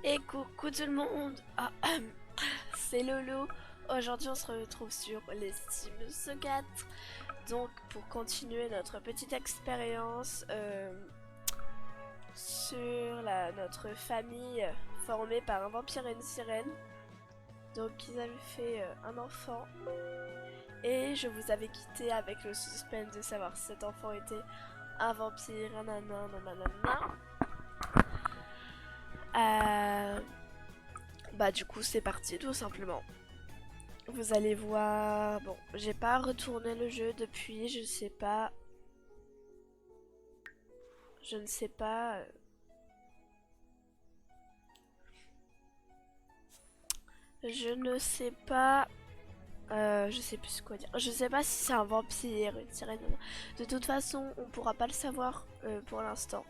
Et coucou tout le monde. C'est Lolo. Aujourd'hui on se retrouve sur les Sims 4. Donc pour continuer notre petite expérience sur notre famille formée par un vampire et une sirène. Donc ils avaient fait un enfant. Et je vous avais quitté avec le suspense de savoir si cet enfant était un vampire, un nanan, nanana. Bah du coup c'est parti tout simplement. Vous allez voir, bon j'ai pas retourné le jeu depuis, je sais pas, je ne sais pas, je ne sais pas, je sais plus quoi dire, je sais pas si c'est un vampire, une sirène, de toute façon on pourra pas le savoir pour l'instant.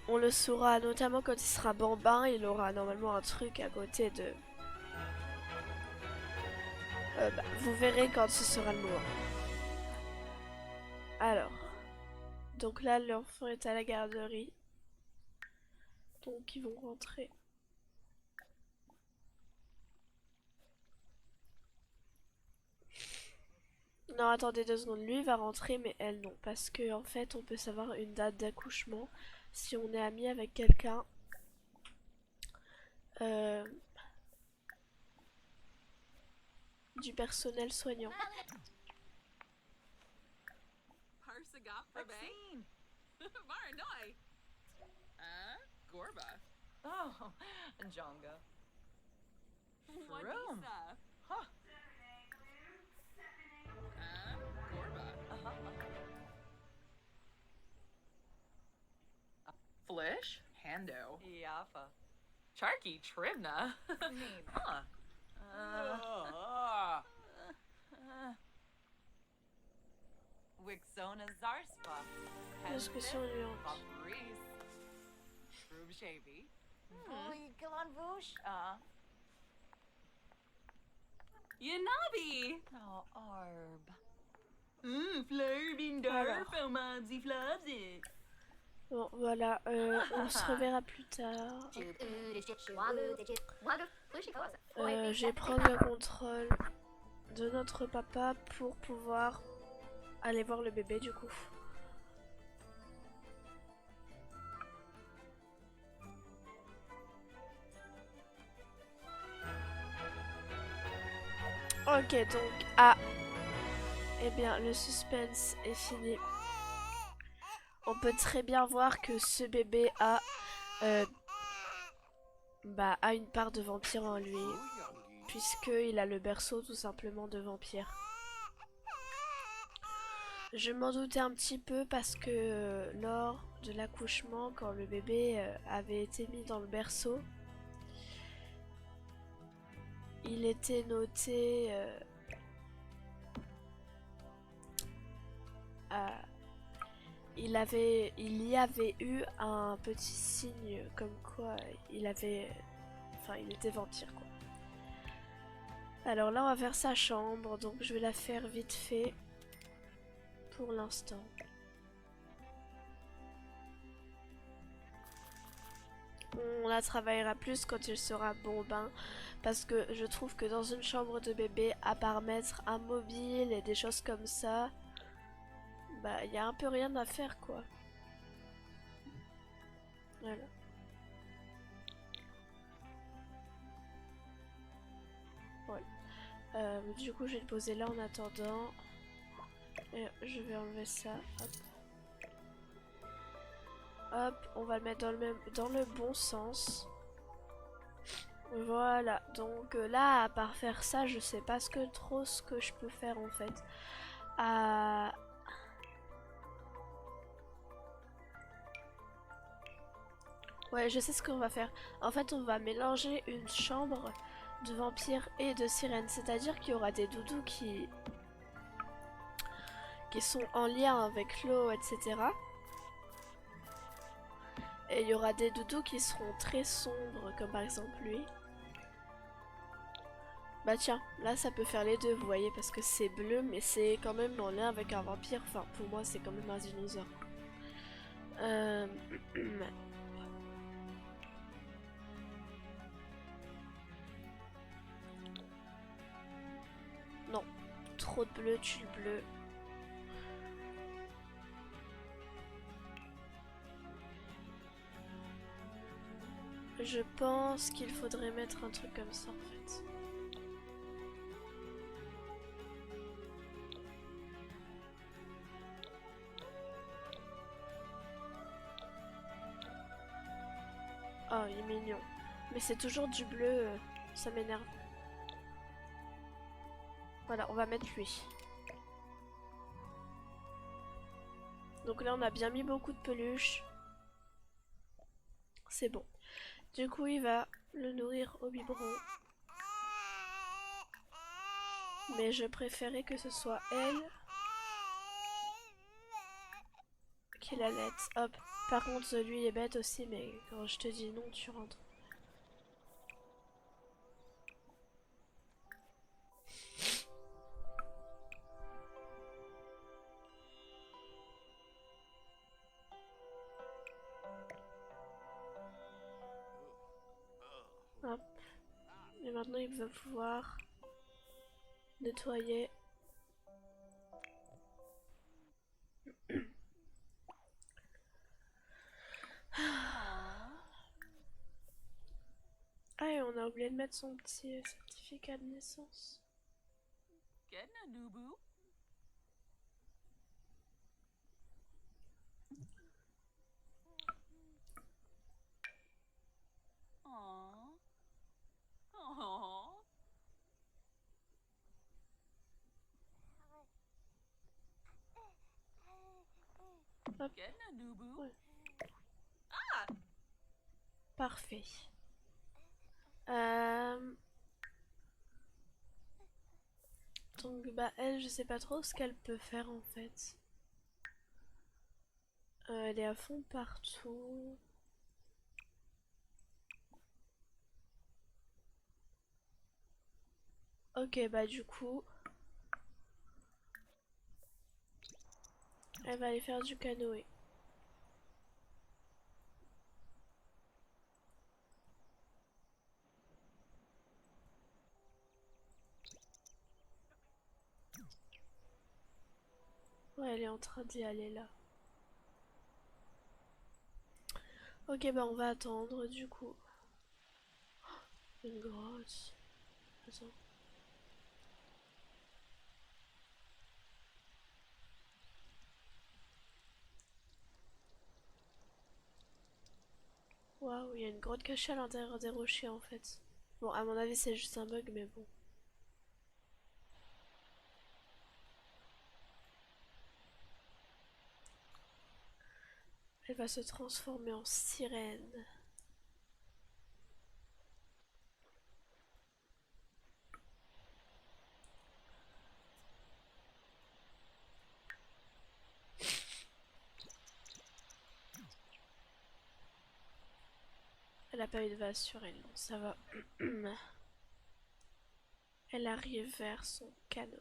On le saura notamment quand il sera bambin, il aura normalement un truc à côté de... vous verrez quand ce sera le moment. Alors, donc là l'enfant est à la garderie, donc ils vont rentrer. Non, attendez 2 secondes, lui va rentrer mais elle non, parce que en fait on peut savoir une date d'accouchement si on est ami avec quelqu'un. euh, du personnel soignant. Maxine! Maranoi! Gorba. Oh, Jonga. Vroom. Huh. Gorba. Flish? Hando. Yafa. Charky Tribna. Huh. Wixona Zarspa. Discussion nuante. Paparis. Rube Shavy. Bully Gilon Voosh. Yanabi. Oh, Arb. Alors. Bon voilà, on se reverra plus tard. Je vais prendre le contrôle de notre papa pour pouvoir aller voir le bébé du coup. Ok, donc eh bien le suspense est fini. On peut très bien voir que ce bébé a une part de vampire en lui, puisqu'il a le berceau tout simplement de vampire. Je m'en doutais un petit peu parce que lors de l'accouchement, quand le bébé avait été mis dans le berceau, il était noté il y avait eu un petit signe comme quoi il était vampire quoi. Alors là on va faire sa chambre, donc je vais la faire vite fait pour l'instant. On la travaillera plus quand il sera bambin, parce que je trouve que dans une chambre de bébé, à part mettre un mobile et des choses comme ça, bah il y a un peu rien à faire quoi. Voilà. Ouais. Du coup je vais le poser là en attendant. Et je vais enlever ça. Hop. Hop, on va le mettre dans le bon sens. Voilà, donc là, à part faire ça, je sais pas trop ce que je peux faire en fait. Ouais, je sais ce qu'on va faire. En fait, on va mélanger une chambre de vampires et de sirènes. C'est-à-dire qu'il y aura des doudous qui sont en lien avec l'eau, etc. Et il y aura des doudous qui seront très sombres, comme par exemple lui. Bah tiens, là ça peut faire les deux, vous voyez, parce que c'est bleu, mais c'est quand même en lien avec un vampire. Enfin, pour moi, c'est quand même un dinosaure. trop de bleu, tue le bleu. Je pense qu'il faudrait mettre un truc comme ça en fait. Oh, il est mignon. Mais c'est toujours du bleu, ça m'énerve. Voilà, on va mettre lui. Donc là, on a bien mis beaucoup de peluches. C'est bon. Du coup, il va le nourrir au biberon. Mais je préférais que ce soit elle qui l'allaite. Hop. Par contre, lui est bête aussi, mais quand je te dis non, tu rentres. Hop. Et maintenant, il va pouvoir nettoyer. Ah, et on a oublié de mettre son petit certificat de naissance. Getting a new boo. Aww. Aww. Hop. Getting a new boo. Ouais. Ah! Parfait. Donc bah elle, je sais pas trop ce qu'elle peut faire en fait. Elle est à fond partout. Ok, bah du coup, elle va aller faire du canoë. Ouais, elle est en train d'y aller là. Ok, bah on va attendre du coup. Une grosse. Attends. Waouh, il y a une grotte cachée à l'intérieur des rochers en fait. Bon, à mon avis, c'est juste un bug, mais bon. Elle va se transformer en sirène. Elle a pas eu de vase sur elle, donc ça va. Elle arrive vers son canoë.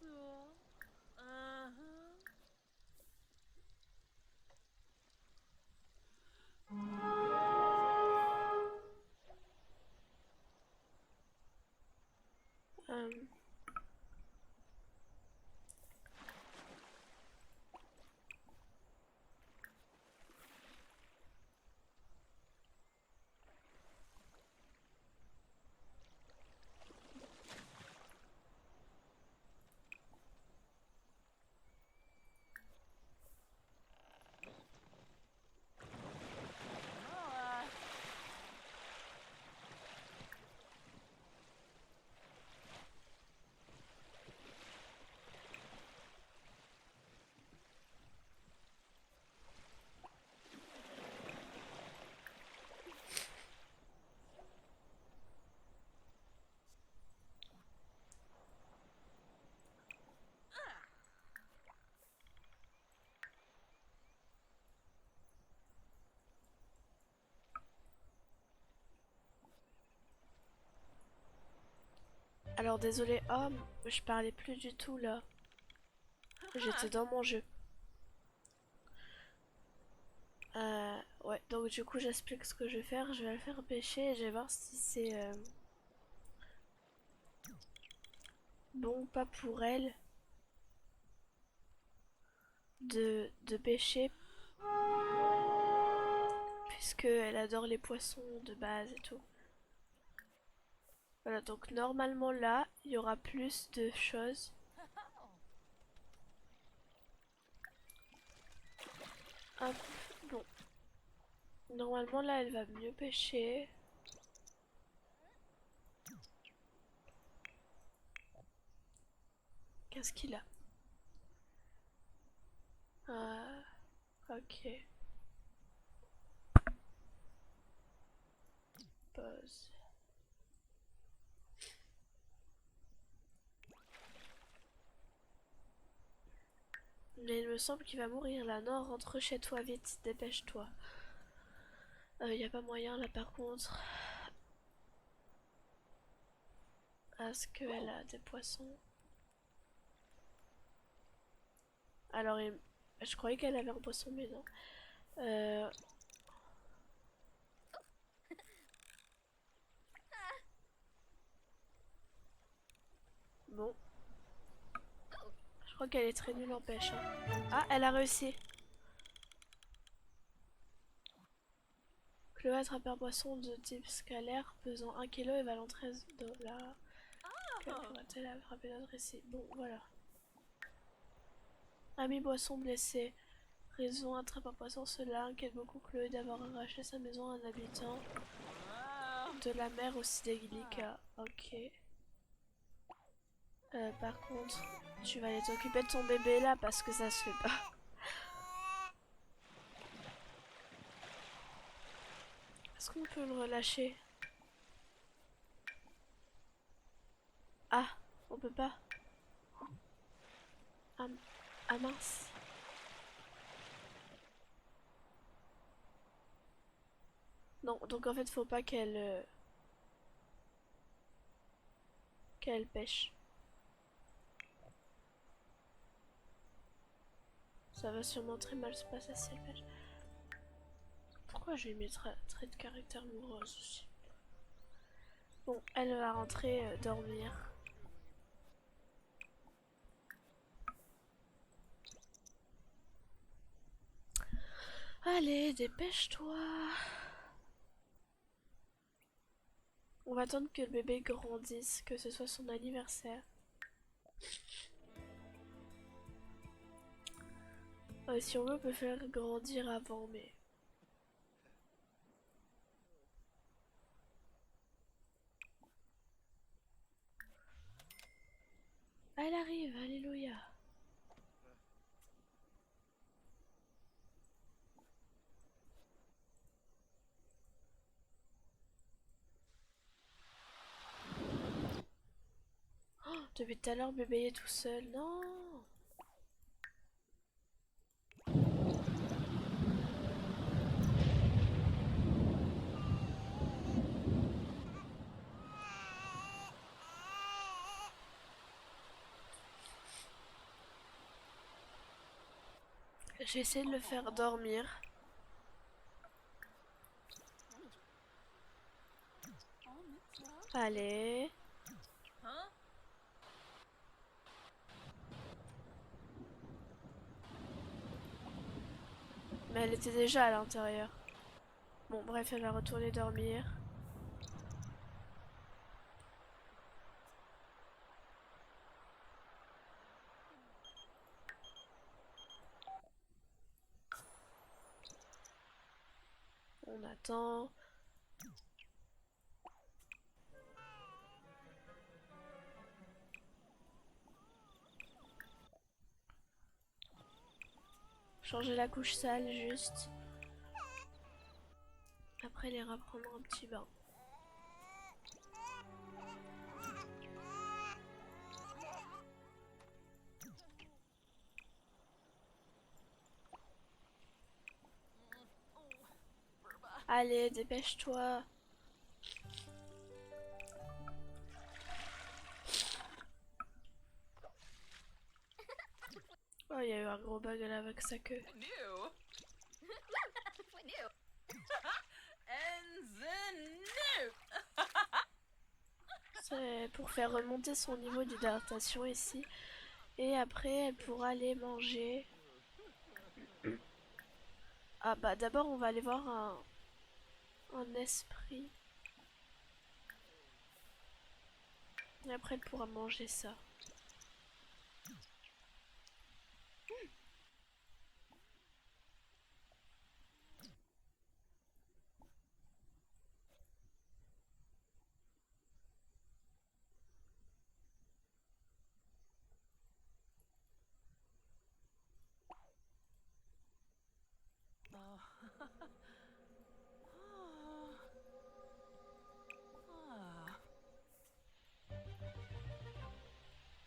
So. Uh-huh. Euh, alors désolé. Oh, je parlais plus du tout là. J'étais dans mon jeu. Ouais, donc du coup j'explique ce que je vais faire. Je vais le faire pêcher et je vais voir si c'est bon ou pas pour elle de pêcher. Puisque elle adore les poissons de base et tout. Voilà, donc normalement là, il y aura plus de choses. Hop, bon. Normalement là, elle va mieux pêcher. Qu'est-ce qu'il a? Ok. Pause. Mais il me semble qu'il va mourir là. Non, rentre chez toi vite, dépêche-toi. Y a pas moyen là par contre. Est-ce qu'elle a des poissons? Alors, je croyais qu'elle avait un poisson, mais non. Euh... Bon, je crois qu'elle est très nulle en pêche. Hein. Ah, elle a réussi. Chloé attrape un poisson de type scalaire pesant 1 kg et valant 13 $. Que pourra-t-elle attraper notre ici? Bon, voilà. Ami poisson blessé. Raison attrape un poisson, cela inquiète beaucoup Chloé d'avoir arraché sa maison à un habitant de la mer aussi délicat. Ok. Par contre, tu vas aller t'occuper de ton bébé là parce que ça se fait pas. Est-ce qu'on peut le relâcher? Ah, on peut pas. Ah, ah mince. Non, donc en fait faut pas qu'elle pêche. Ça va sûrement très mal se passer si elle pêche. Pourquoi je lui mets trait de caractère morose aussi? Bon, elle va rentrer dormir. Allez, dépêche-toi. On va attendre que le bébé grandisse, que ce soit son anniversaire. Si on veut, on peut faire grandir avant, mais... Elle arrive, alléluia. Oh, depuis tout à l'heure, bébé est tout seul. Non. J'ai essayé de le faire dormir. Allez. Mais elle était déjà à l'intérieur. Bon, bref, elle va retourner dormir. On attend. Changer la couche sale, juste. Après, elle ira prendre un petit bain. Allez, dépêche-toi. Oh, il y a eu un gros bug là avec sa queue. New. New. Enzenou. C'est pour faire remonter son niveau d'hydratation ici. Et après, elle pourra aller manger. Ah bah d'abord, on va aller voir un esprit. Et après, elle pourra manger ça.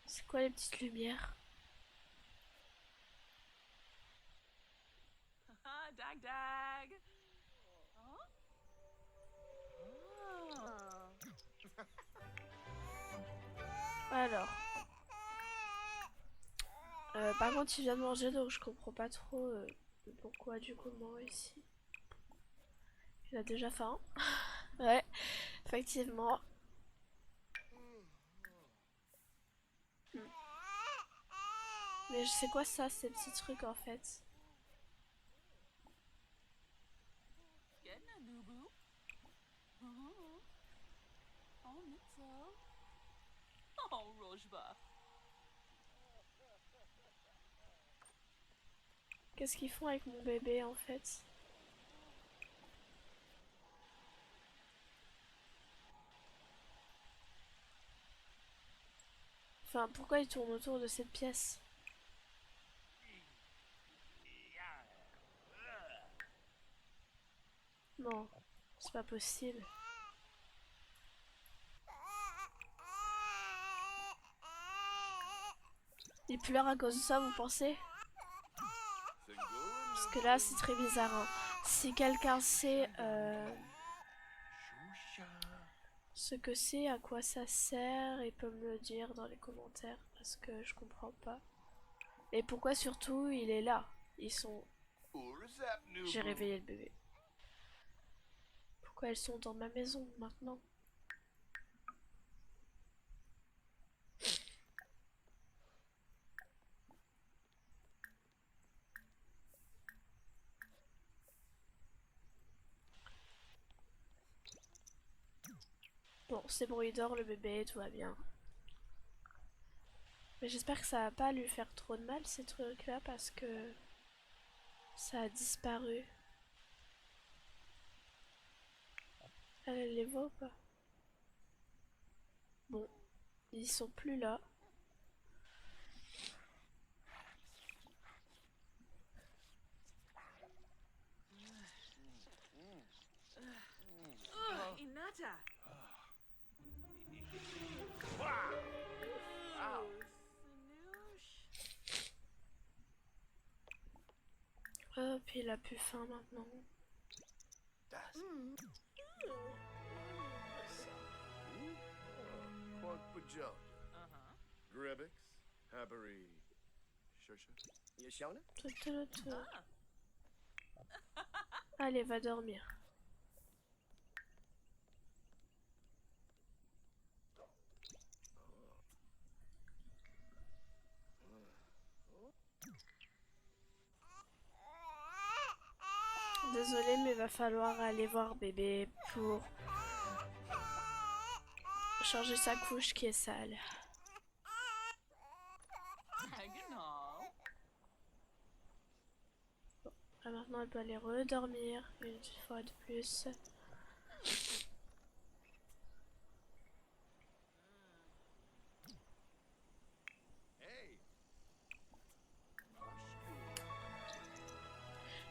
C'est quoi les petites lumières? Dag dag. Alors. Par contre, il vient de manger, donc je comprends pas trop le pourquoi du comment ici. Il a déjà faim. Ouais, effectivement. Mais je sais quoi ça, ces petits trucs en fait? Getna nubu. Boo. Oh, Nitzo. Oh, Rojba. Qu'est-ce qu'ils font avec mon bébé en fait? Enfin, pourquoi ils tournent autour de cette pièce? Non, c'est pas possible. Il pleure à cause de ça, vous pensez? Parce que là, c'est très bizarre. Hein. Si quelqu'un sait ce que c'est, à quoi ça sert, il peut me le dire dans les commentaires. Parce que je comprends pas. Et pourquoi surtout il est là? Ils sont... J'ai réveillé le bébé. Pourquoi elles sont dans ma maison maintenant? Bon, c'est bon, il dort le bébé, tout va bien. Mais j'espère que ça va pas lui faire trop de mal ces trucs là parce que ça a disparu. Elle les voit ou pas? Bon, ils sont plus là. Inata. Hop, il a plus faim maintenant. Grebix, Haberry, Shusha. Yashona? Allez, va dormir. Désolée, mais va falloir aller voir bébé pour changer sa couche qui est sale. Là, maintenant, elle peut aller redormir une fois de plus.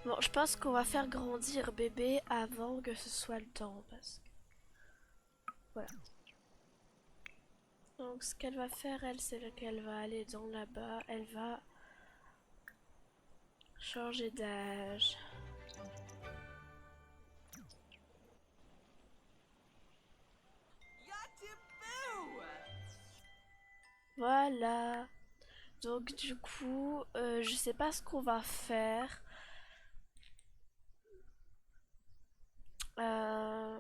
Bon, je pense qu'on va faire grandir bébé avant que ce soit le temps. Parce que... Voilà. Donc, ce qu'elle va faire, elle, c'est qu'elle va aller dans là-bas. Elle va changer d'âge. Voilà. Donc du coup, je sais pas ce qu'on va faire. Euh,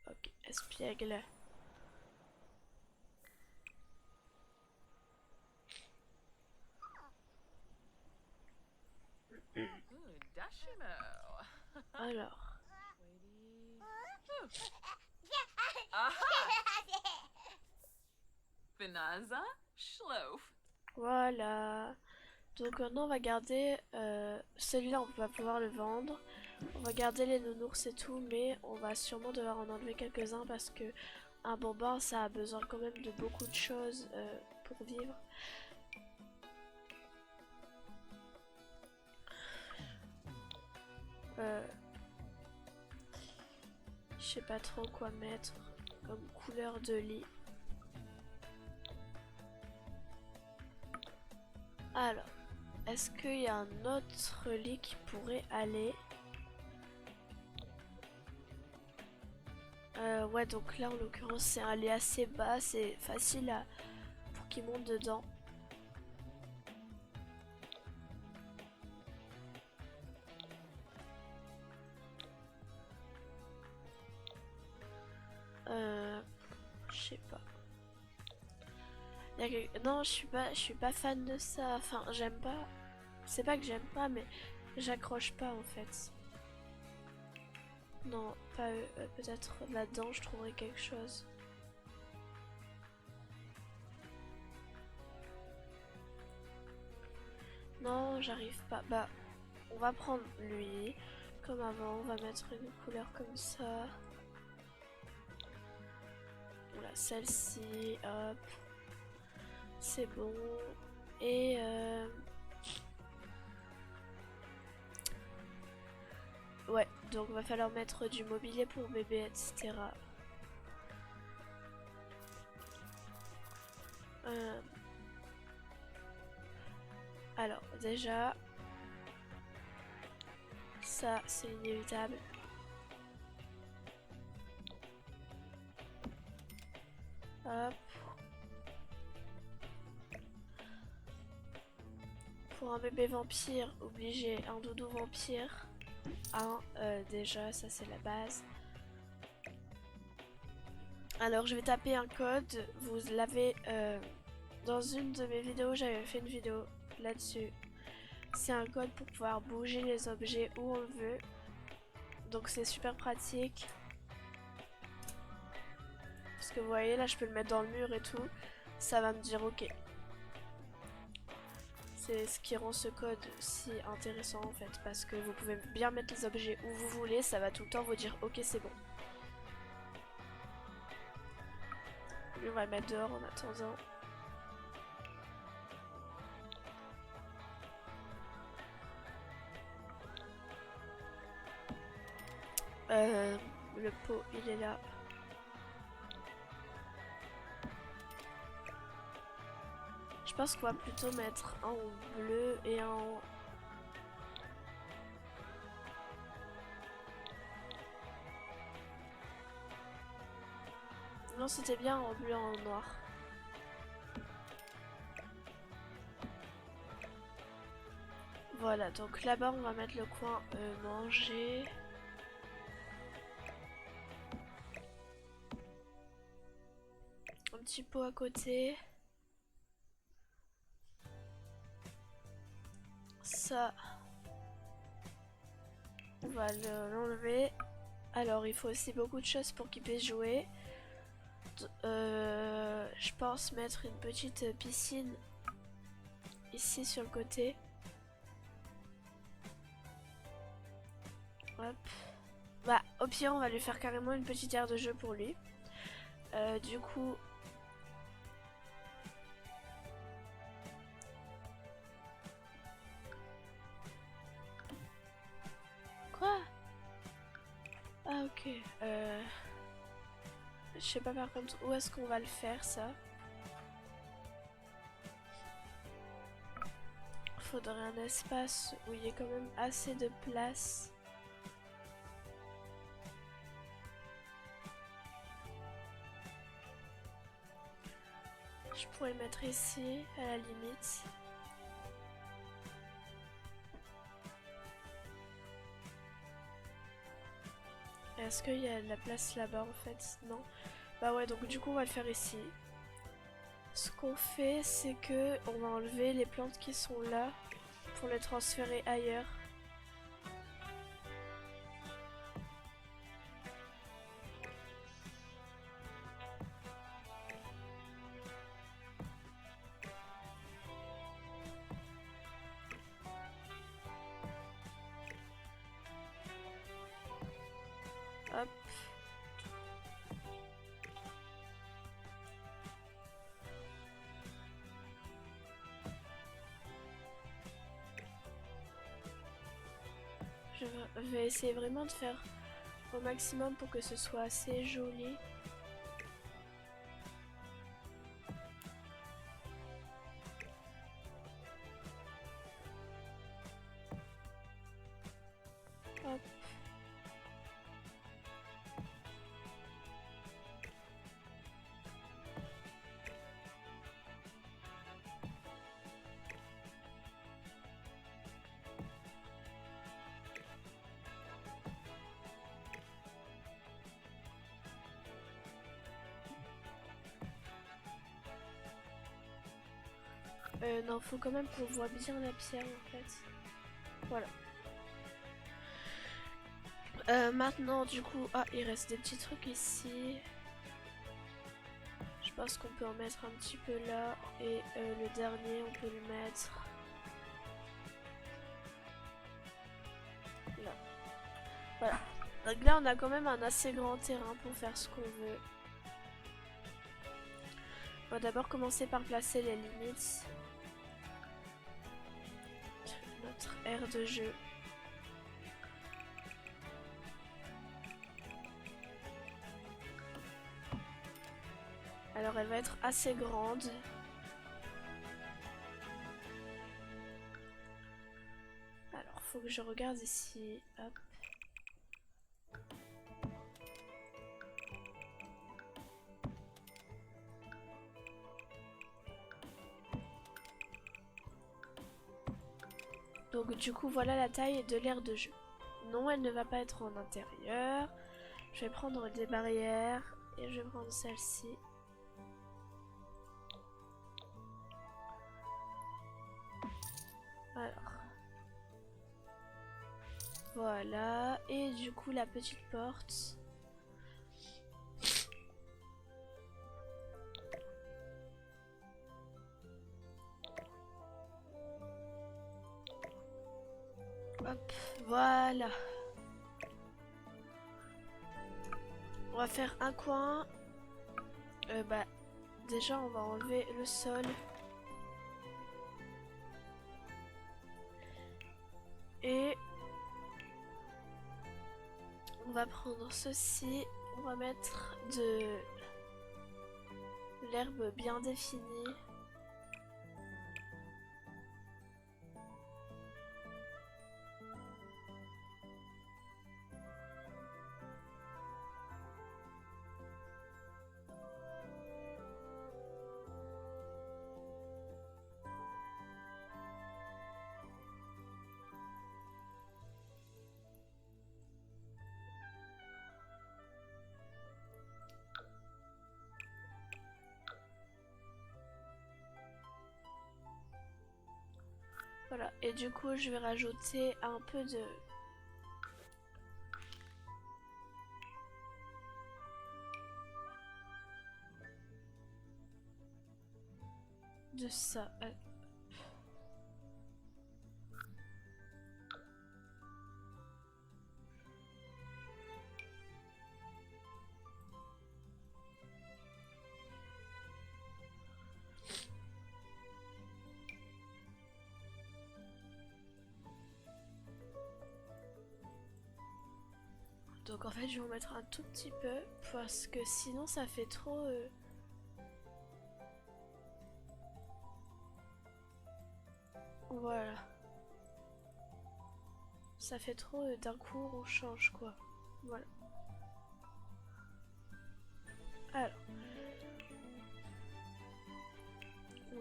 Ok, espiègle. Ooh, Dashimo. Alors, Lady. Aha! Finaza Schlof. voilà. Donc maintenant on va garder celui-là, on va pouvoir le vendre. On va garder les nounours et tout, mais on va sûrement devoir en enlever quelques-uns parce que un bambin ça a besoin quand même de beaucoup de choses pour vivre. Je sais pas trop quoi mettre comme couleur de lit. Alors, est-ce qu'il y a un autre lit qui pourrait aller? Ouais, donc là en l'occurrence c'est un lit assez bas, c'est facile pour qu'il monte dedans. Je sais pas. Non, je suis pas fan de ça. Enfin, j'aime pas. C'est pas que j'aime pas, mais j'accroche pas en fait. Non, pas eux. Peut-être là-dedans, je trouverai quelque chose. Non, j'arrive pas. Bah, on va prendre lui. Comme avant, on va mettre une couleur comme ça. Voilà, celle-ci, hop. C'est bon. Et ouais, donc va falloir mettre du mobilier pour bébé, etc. Euh, Alors, déjà, ça c'est inévitable. Hop. Pour un bébé vampire, obligé un doudou vampire. Déjà, ça c'est la base. Alors, je vais taper un code. Vous l'avez dans une de mes vidéos, j'avais fait une vidéo là-dessus. C'est un code pour pouvoir bouger les objets où on le veut. Donc c'est super pratique. Parce que vous voyez, là je peux le mettre dans le mur et tout. Ça va me dire ok. C'est ce qui rend ce code si intéressant en fait. Parce que vous pouvez bien mettre les objets où vous voulez. Ça va tout le temps vous dire ok, c'est bon. Lui, on va le mettre dehors en attendant. Le pot, il est là. Je pense qu'on va plutôt mettre un en bleu et un en... Non, c'était bien en bleu et en noir. Voilà, donc là-bas, on va mettre le coin manger. Un petit pot à côté. Ça, on va l'enlever. Alors, il faut aussi beaucoup de choses pour qu'il puisse jouer. Je pense mettre une petite piscine ici sur le côté. Hop. Bah, au pire, on va lui faire carrément une petite aire de jeu pour lui. Du coup... Quoi? Ah, ok. Je sais pas par contre où est-ce qu'on va le faire, ça. Faudrait un espace où il y ait quand même assez de place. Je pourrais le mettre ici, à la limite. Est-ce qu'il y a de la place là-bas en fait? Non. Bah ouais, donc du coup on va le faire ici. Ce qu'on fait, c'est que on va enlever les plantes qui sont là pour les transférer ailleurs. Hop. Je vais essayer vraiment de faire au maximum pour que ce soit assez joli. Hop. Non, faut quand même qu'on voit bien la pierre en fait. Voilà. Maintenant, du coup, ah, il reste des petits trucs ici. Je pense qu'on peut en mettre un petit peu là. Et le dernier, on peut le mettre là. Voilà. Donc là, on a quand même un assez grand terrain pour faire ce qu'on veut. On va d'abord commencer par placer les limites. Notre aire de jeu. Alors elle va être assez grande. Alors faut que je regarde ici. Hop. Donc du coup voilà la taille de l'aire de jeu. Non, elle ne va pas être en intérieur. Je vais prendre des barrières et je vais prendre celle-ci. Alors. Voilà. Et du coup la petite porte. Hop, voilà. On va faire un coin. Bah, déjà on va enlever le sol. Et on va prendre ceci. On va mettre de l'herbe bien définie. Voilà, et du coup je vais rajouter un peu de ça. Donc en fait je vais en mettre un tout petit peu parce que sinon ça fait trop... Voilà. Ça fait trop d'un coup on change quoi. Voilà. Alors.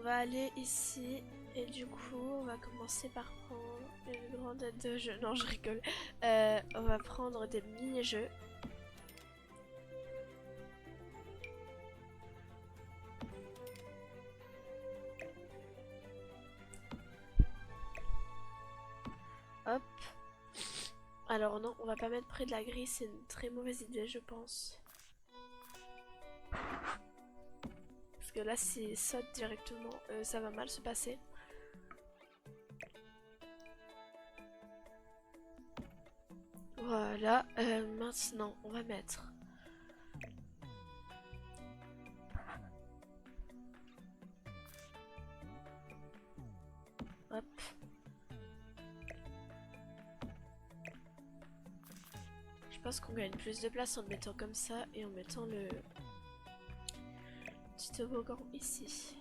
va aller ici et du coup on va commencer par prendre une grande aide de jeu. Non, je rigole. On va prendre des mini-jeux. Hop. Alors non, on va pas mettre près de la grille, c'est une très mauvaise idée je pense. Parce que là s'il saute directement, ça va mal se passer. Voilà, maintenant on va mettre... Hop. Je pense qu'on gagne plus de place en le mettant comme ça et en mettant le petit toboggan ici.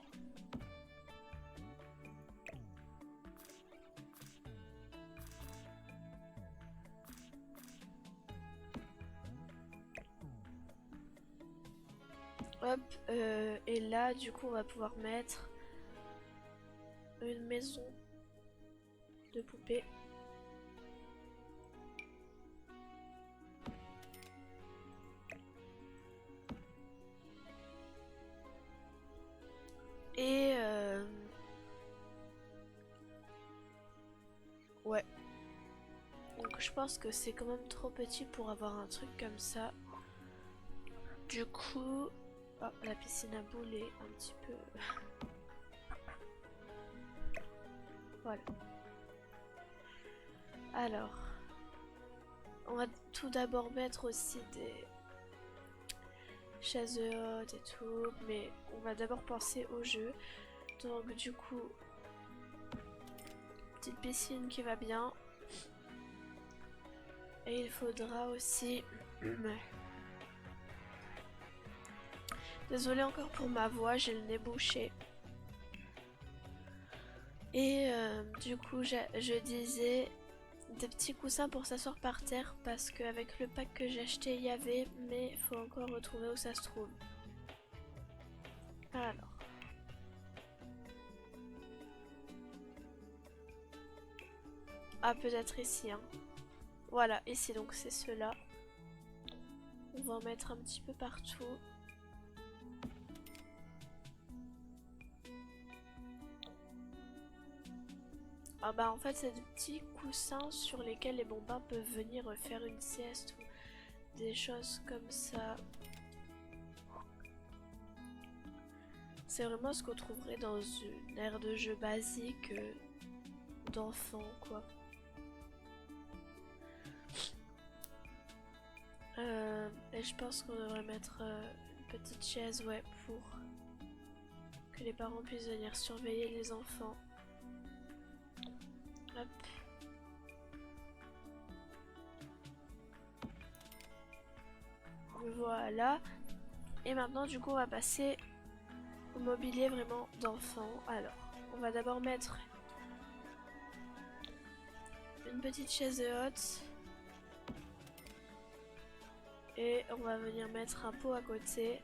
Hop, et là du coup on va pouvoir mettre une maison de poupées. Et ouais. Donc je pense que c'est quand même trop petit pour avoir un truc comme ça. Du coup... Oh, la piscine à boules est un petit peu... Voilà. Alors... On va tout d'abord mettre aussi des chaises hautes et tout. Mais on va d'abord penser au jeu. Donc du coup... Petite piscine qui va bien. Et il faudra aussi... Désolée encore pour ma voix, j'ai le nez bouché. Et du coup, je disais des petits coussins pour s'asseoir par terre parce qu'avec le pack que j'ai acheté, il y avait, mais il faut encore retrouver où ça se trouve. Alors. Ah, peut-être ici, hein. Voilà, ici, donc c'est ceux-là. On va en mettre un petit peu partout. Ah bah en fait c'est des petits coussins sur lesquels les bambins peuvent venir faire une sieste ou des choses comme ça. C'est vraiment ce qu'on trouverait dans une aire de jeu basique d'enfants quoi. Et je pense qu'on devrait mettre une petite chaise ouais pour que les parents puissent venir surveiller les enfants. Hop. Voilà. Et maintenant du coup on va passer au mobilier vraiment d'enfants. Alors, on va d'abord mettre une petite chaise haute. Et on va venir mettre un pot à côté.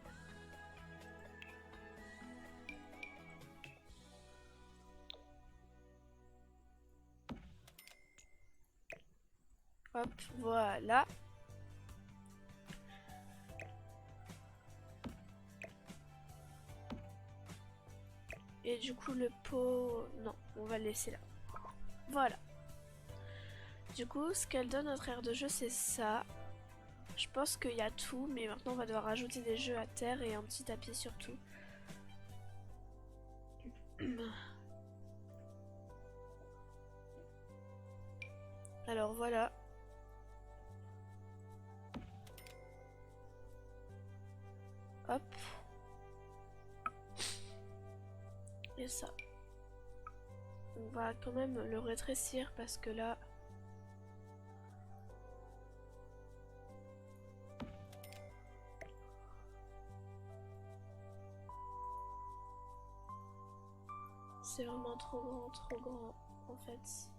Hop, voilà. Et du coup le pot... Non, on va le laisser là. Voilà. Du coup, ce qu'elle donne notre aire de jeu, c'est ça. Je pense qu'il y a tout, mais maintenant on va devoir rajouter des jeux à terre et un petit tapis surtout. Alors voilà. Hop. Et ça. On va quand même le rétrécir parce que là... C'est vraiment trop grand en fait.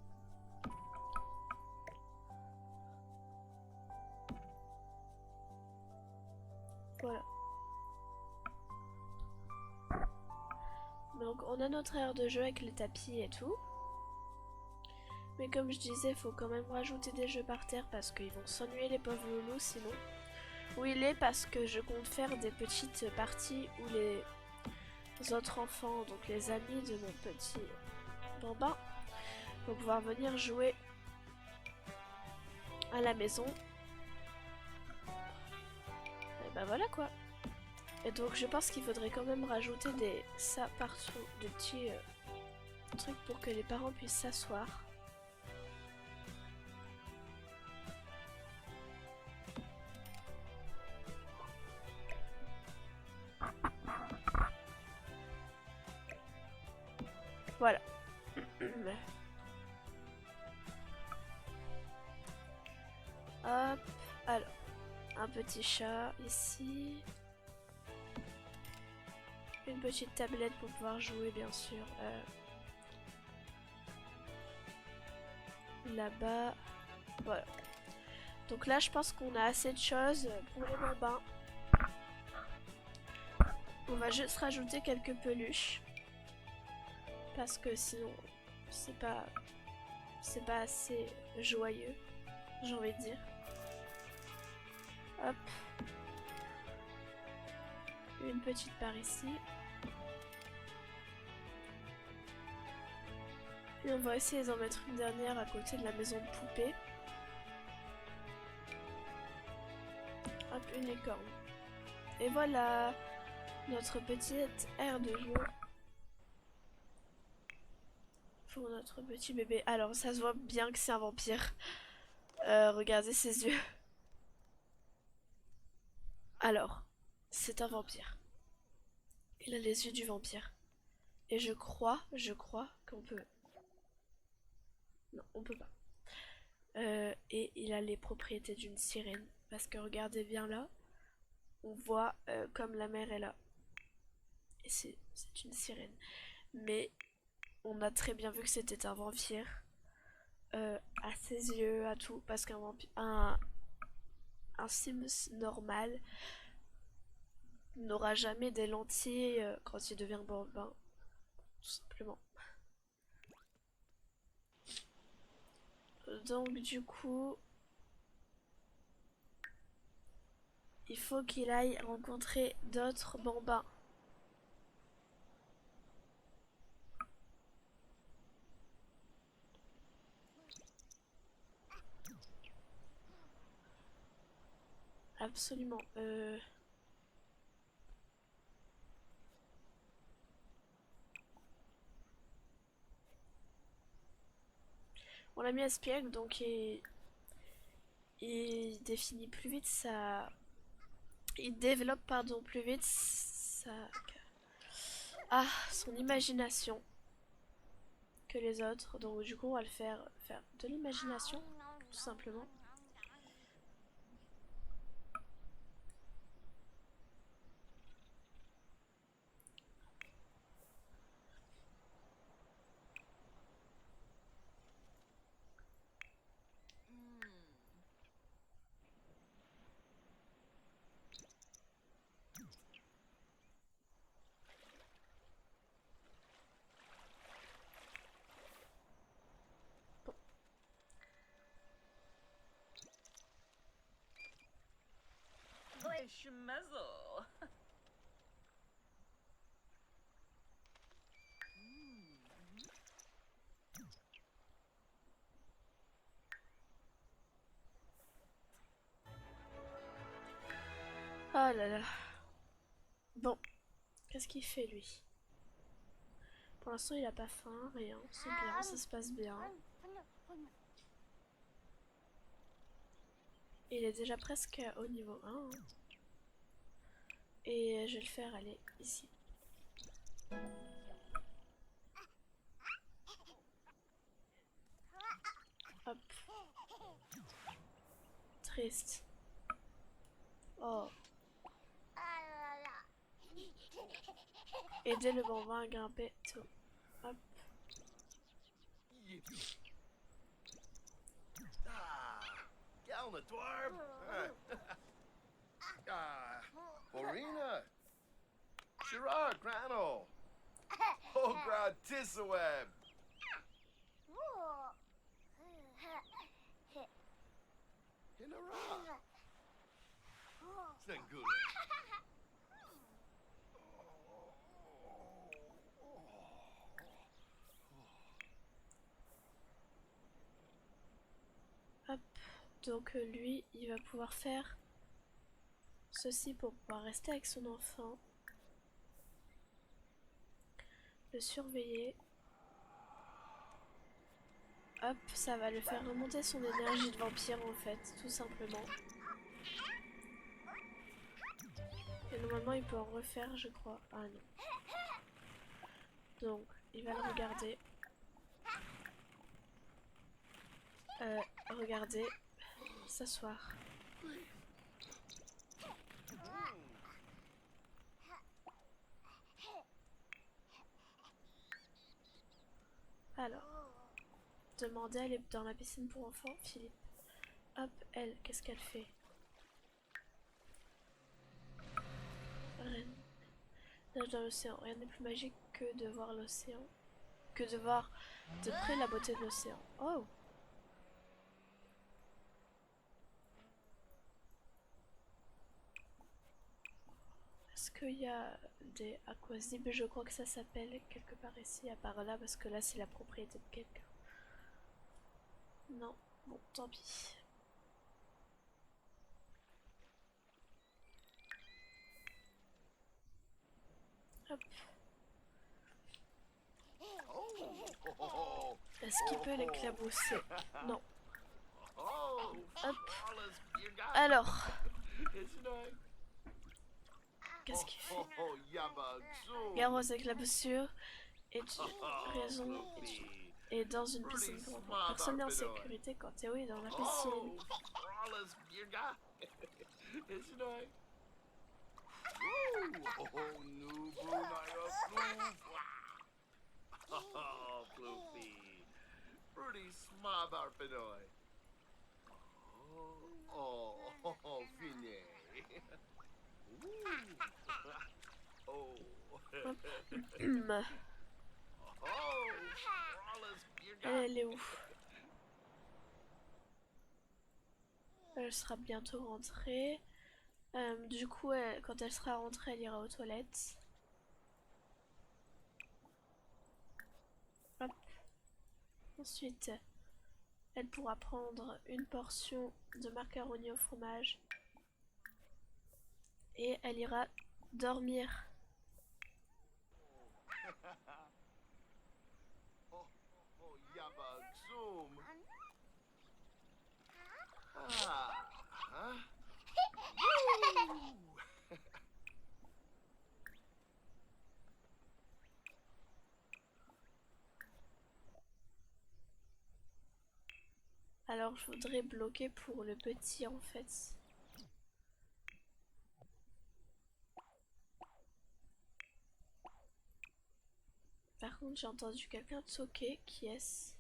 Voilà. Mais Donc on a notre aire de jeu avec les tapis et tout. Mais comme je disais, il faut quand même rajouter des jeux par terre parce qu'ils vont s'ennuyer les pauvres loulous sinon. Où il est parce que je compte faire des petites parties où les autres enfants, donc les amis de mon petit bambin, vont pouvoir venir jouer à la maison. Et bah voilà quoi. Et donc je pense qu'il faudrait quand même rajouter ça partout, des petits trucs pour que les parents puissent s'asseoir. Voilà. Hop, alors, un petit chat ici. Une petite tablette pour pouvoir jouer bien sûr. Là-bas. Voilà. Donc là je pense qu'on a assez de choses pour les bambins. On va juste rajouter quelques peluches. Parce que sinon c'est pas assez joyeux, j'ai envie de dire. Hop. Une petite par ici. Et on va essayer d'en mettre une dernière à côté de la maison de poupée. Hop, une licorne. Et voilà notre petite aire de jeu pour notre petit bébé. Alors ça se voit bien que c'est un vampire. Regardez ses yeux. Alors, c'est un vampire. Il a les yeux du vampire. Et je crois qu'on peut... Non, on peut pas. Et il a les propriétés d'une sirène. Parce que regardez bien là, on voit comme la mer est là. Et c'est une sirène. Mais on a très bien vu que c'était un vampire. À ses yeux, à tout. Parce qu'un vampire... Un Sims normal n'aura jamais des lentilles quand il devient bambin. Tout simplement. Donc du coup, il faut qu'il aille rencontrer d'autres bambins. Absolument. On l'a mis à espiègle, donc il définit plus vite sa... Il développe, pardon, plus vite son imagination que les autres. Donc du coup, on va le faire de l'imagination, tout simplement. Schmezzle. Oh là là. Bon, qu'est-ce qu'il fait lui? Pour l'instant, il a pas faim, rien. C'est bien, ça se passe bien. Il est déjà presque au niveau 1. Hein. Et je vais le faire aller ici. Hop. Triste. Oh. Aider le bambin à grimper. Tout. Hop. Galna dwarf. Borina. Gerard Granol. Ogra Tissaweb. Hinara. Snangula. Hop. Donc lui, il va pouvoir faire ceci pour pouvoir rester avec son enfant. Le surveiller. Hop, ça va le faire remonter son énergie de vampire en fait, tout simplement. Et normalement il peut en refaire je crois. Ah non. Donc il va le regarder. Regarder. S'asseoir. Alors. Demandez, elle est dans la piscine pour enfants, Philippe. Hop, elle, qu'est-ce qu'elle fait? Reine. Nage dans l'océan. Rien n'est plus magique que de voir l'océan. Que de voir de près la beauté de l'océan. Oh! Est-ce qu'il y a des aquazibes? Je crois que ça s'appelle quelque part ici, à part là, parce que là c'est la propriété de quelqu'un. Non, bon, tant pis. Hop. Est-ce qu'il peut l'éclabousser? Non. Hop. Alors. Qu'est-ce qu'il fait? Garde aux éclaboussures. Et dans une piscine pour enfants. Personne n'est en sécurité quand Théo est dans la piscine. Oh, Floofy. Pretty smart, Arpinoy. Finé. Oh. Elle est où? Elle sera bientôt rentrée. Du coup, quand elle sera rentrée, elle ira aux toilettes. Hop. Ensuite, elle pourra prendre une portion de macaroni au fromage. Et elle ira dormir. Alors je voudrais bloquer pour le petit en fait. Par contre j'ai entendu quelqu'un toquer, qui est-ce?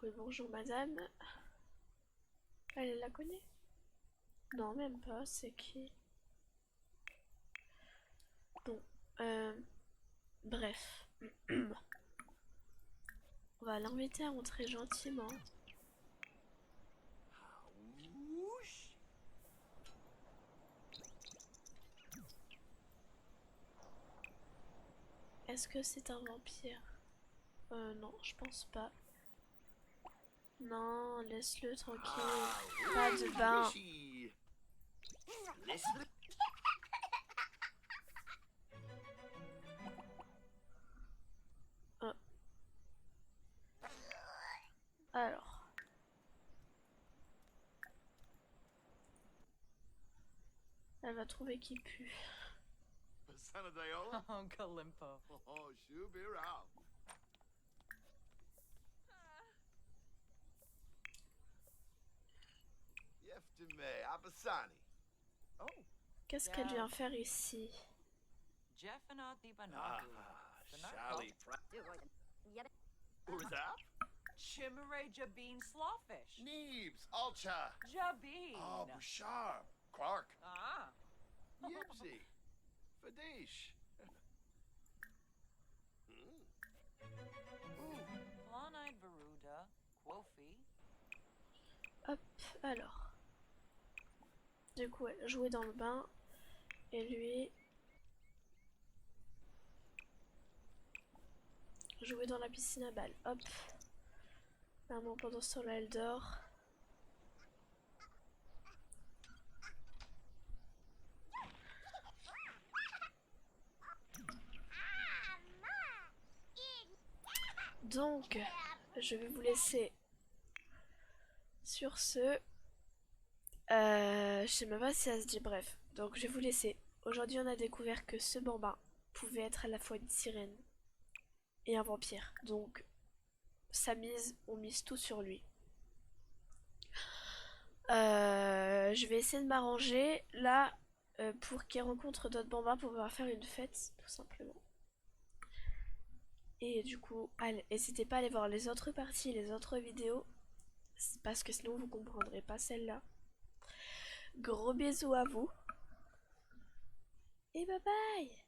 Oui bonjour madame. Elle la connaît? Non même pas, c'est qui? Bon, bref. On va l'inviter à rentrer gentiment. Est-ce que c'est un vampire? Non, je pense pas. Non, laisse-le tranquille. Pas de bain. Oh. Alors. Elle va trouver qui pue. Oh, Kalimpo. Oh, Shubirao. Yeftime Abasani. Oh, Qu'est-ce qu'elle vient faire ici? Jeffana Ah, Dibanatu. Shally. Who's that? Chimere Jabeen Slawfish. Neebs, Alcha. Jabeen. Oh, Bouchard. Clark. Ah. Yibsy. Fadish. Blonde-eyed Veruda. Quofi. Hop, alors. Du coup, ouais, jouer dans le bain. Et lui... jouer dans la piscine à balles. Hop. Maman, pendant ce temps-là, elle dort. Donc, je vais vous laisser sur ce. Je sais même pas si ça se dit bref. Donc, je vais vous laisser. Aujourd'hui, on a découvert que ce bambin pouvait être à la fois une sirène et un vampire. Donc, on mise tout sur lui. Je vais essayer de m'arranger là pour qu'il rencontre d'autres bambins pour pouvoir faire une fête, tout simplement. Et du coup, n'hésitez pas à aller voir les autres parties, les autres vidéos, parce que sinon vous comprendrez pas celle-là. Gros bisous à vous. Et bye bye!